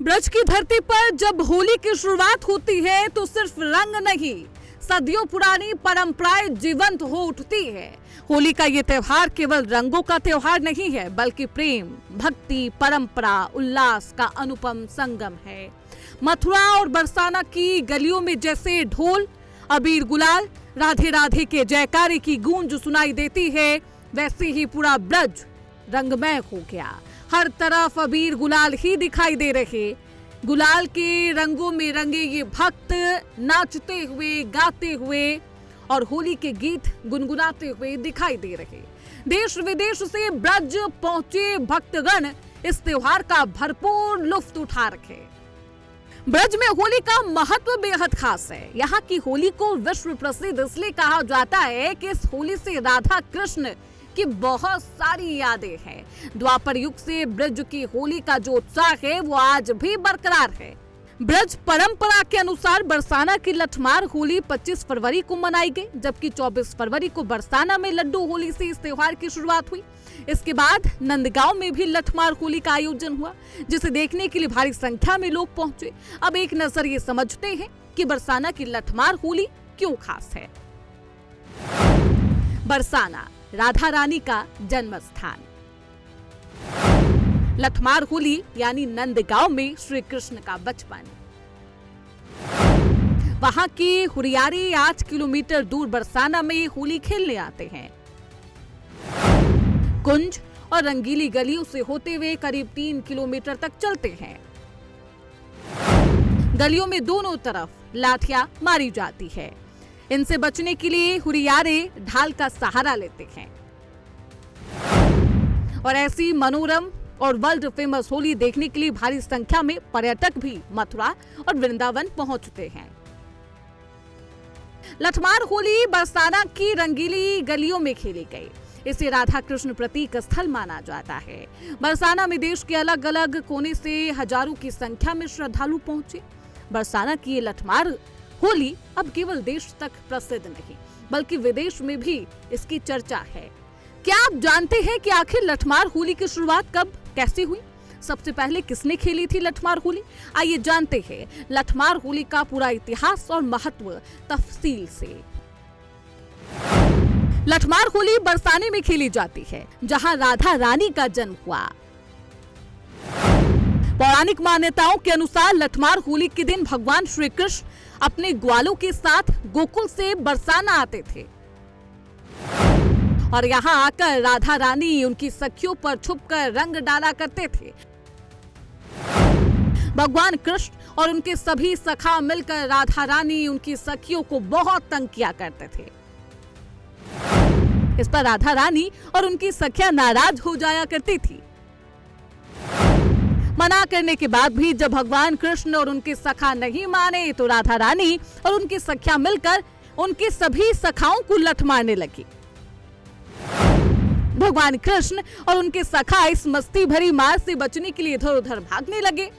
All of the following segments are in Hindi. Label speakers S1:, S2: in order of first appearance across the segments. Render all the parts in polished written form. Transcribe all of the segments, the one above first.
S1: ब्रज की धरती पर जब होली की शुरुआत होती है तो सिर्फ रंग नहीं, सदियों पुरानी परंपराएं जीवंत हो उठती है। होली का ये त्योहार केवल रंगों का त्योहार नहीं है, बल्कि प्रेम, भक्ति, परंपरा, उल्लास का अनुपम संगम है। मथुरा और बरसाना की गलियों में जैसे ढोल, अबीर, गुलाल, राधे राधे के जयकारे की गूंज सुनाई देती है, वैसे ही पूरा ब्रज रंगमय हो गया। हर तरफ अबीर गुलाल ही दिखाई दे रहे। गुलाल के रंगों में रंगे ये भक्त नाचते हुए, गाते हुए और होली के गीत गुनगुनाते हुए दिखाई दे रहे। देश विदेश से ब्रज पहुंचे भक्तगण इस त्योहार का भरपूर लुत्फ उठा रहे। ब्रज में होली का महत्व बेहद खास है। यहाँ की होली को विश्व प्रसिद्ध इसलिए कहा जाता है कि इस होली से राधा कृष्ण की बहुत सारी यादें हैं। द्वापर युग से ब्रज की होली का जो उत्साह है वो आज भी बरकरार है। ब्रज परंपरा के अनुसार बरसाना की लठमार होली 25 फरवरी को मनाई गई, जबकि 24 फरवरी को बरसाना में लड्डू होली से इस त्योहार की शुरुआत हुई। इसके बाद नंदगांव में भी लठमार होली का आयोजन हुआ, जिसे देखने के लिए भारी संख्या में लोग पहुंचे। अब एक नजर ये समझते हैं कि बरसाना की लठमार होली क्यों खास है। बरसाना राधा रानी का जन्म स्थान। लठमार होली यानी नंदगांव में श्री कृष्ण का बचपन। वहां के हुरियारे 8 किलोमीटर दूर बरसाना में होली खेलने आते हैं। कुंज और रंगीली गलियों से होते हुए करीब 3 किलोमीटर तक चलते हैं। गलियों में दोनों तरफ लाठियां मारी जाती है। इनसे बचने के लिए हुरियारे ढाल का सहारा लेते हैं और ऐसी मनोरम और वर्ल्ड फेमस होली देखने के लिए भारी संख्या में पर्यटक भी मथुरा और वृंदावन पहुंचते हैं। लठमार होली बरसाना की रंगीली गलियों में खेली गई। इसे राधा कृष्ण प्रतीक स्थल माना जाता है। बरसाना में देश के अलग अलग कोने से हजारों की संख्या में श्रद्धालु पहुंचे। बरसाना की ये लठमार होली अब केवल देश तक प्रसिद्ध नहीं, बल्कि विदेश में भी इसकी चर्चा है। क्या आप जानते हैं कि आखिर लठमार होली की शुरुआत कब, कैसे हुई? सबसे पहले किसने खेली थी लठमार होली? आइए जानते हैं लठमार होली का पूरा इतिहास और महत्व तफसील से। लठमार होली बरसाने में खेली जाती है, जहां राधा रानी का जन्म हुआ। पौराणिक मान्यताओं के अनुसार लठमार होली के दिन भगवान श्री कृष्ण अपने ग्वालों के साथ गोकुल से बरसाना आते थे और यहाँ आकर राधा रानी उनकी सखियों पर छुपकर रंग डाला करते थे। भगवान कृष्ण और उनके सभी सखा मिलकर राधा रानी उनकी सखियों को बहुत तंग किया करते थे। इस पर राधा रानी और उनकी सखियां नाराज हो जाया करती थी। मना करने के बाद भी जब भगवान कृष्ण और उनके सखा नहीं माने तो राधा रानी और उनकी सखियां मिलकर उनके सभी सखाओं को लठ मारने लगी। भगवान कृष्ण और उनके सखा इस मस्ती भरी मार से बचने के लिए इधर उधर भागने लगे।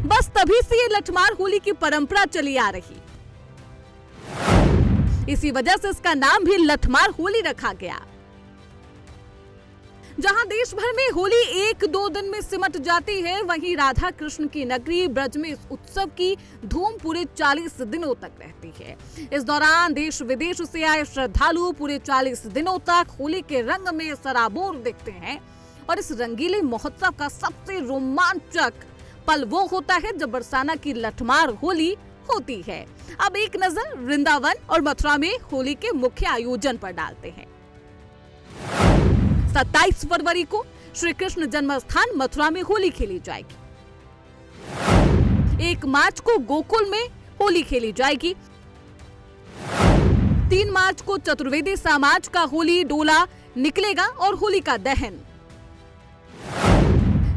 S1: बस तभी से ये लठमार होली की परंपरा चली आ रही। इसी वजह से इसका नाम भी लठमार होली रखा गया। जहां देश भर में होली 1-2 दिन में सिमट जाती है, वहीं राधा कृष्ण की नगरी ब्रज में इस उत्सव की धूम पूरे 40 दिनों तक रहती है। इस दौरान देश विदेश से आए श्रद्धालु पूरे 40 दिनों तक होली के रंग में सराबोर दिखते हैं और इस रंगीले महोत्सव का सबसे रोमांचक पल वो होता है जब बरसाना की लठमार होली होती है। अब एक नजर वृंदावन और मथुरा में होली के मुख्य आयोजन पर डालते हैं। 27 फरवरी को श्री कृष्ण जन्म स्थान मथुरा में होली खेली जाएगी। 1 मार्च को गोकुल में होली खेली जाएगी। 3 मार्च को चतुर्वेदी समाज का होली डोला निकलेगा और होली का दहन,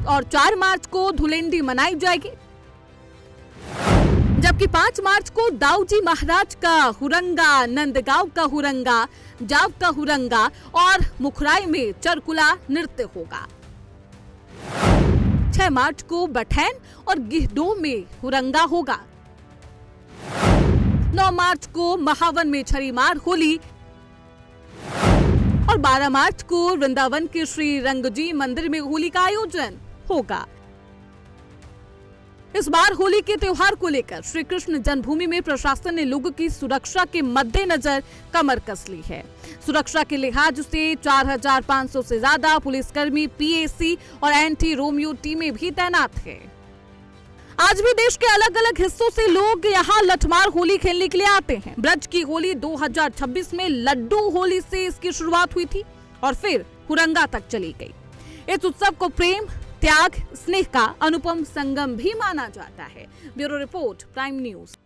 S1: और 4 मार्च को धुलेंडी मनाई जाएगी। जबकि 5 मार्च को दाऊजी महाराज का हुरंगा, नंदगांव का हुरंगा, जाव का हुरंगा और मुखराई में चरकुला नृत्य होगा। 6 मार्च को बठैन और गिहडोह में हुरंगा होगा। 9 मार्च को महावन में छरीमार होली और 12 मार्च को वृंदावन के श्री रंगजी मंदिर में होली का आयोजन होगा। इस बार होली के त्योहार को लेकर श्री कृष्ण जन्मभूमि में प्रशासन ने लोगों की सुरक्षा के मद्देनजर कमर कस ली है। सुरक्षा के लिहाज से 4500 से ज्यादा पुलिसकर्मी, पीएसी और एंटी रोमियो टीमें भी तैनात है। आज भी देश के अलग अलग हिस्सों से लोग यहाँ लठमार होली खेलने के लिए आते हैं। ब्रज की होली 2026 में लड्डू होली से इसकी शुरुआत हुई थी और फिर हुरंगा तक चली गई। इस उत्सव को प्रेम, त्याग, स्नेह का अनुपम संगम भी माना जाता है। Bureau report, prime news.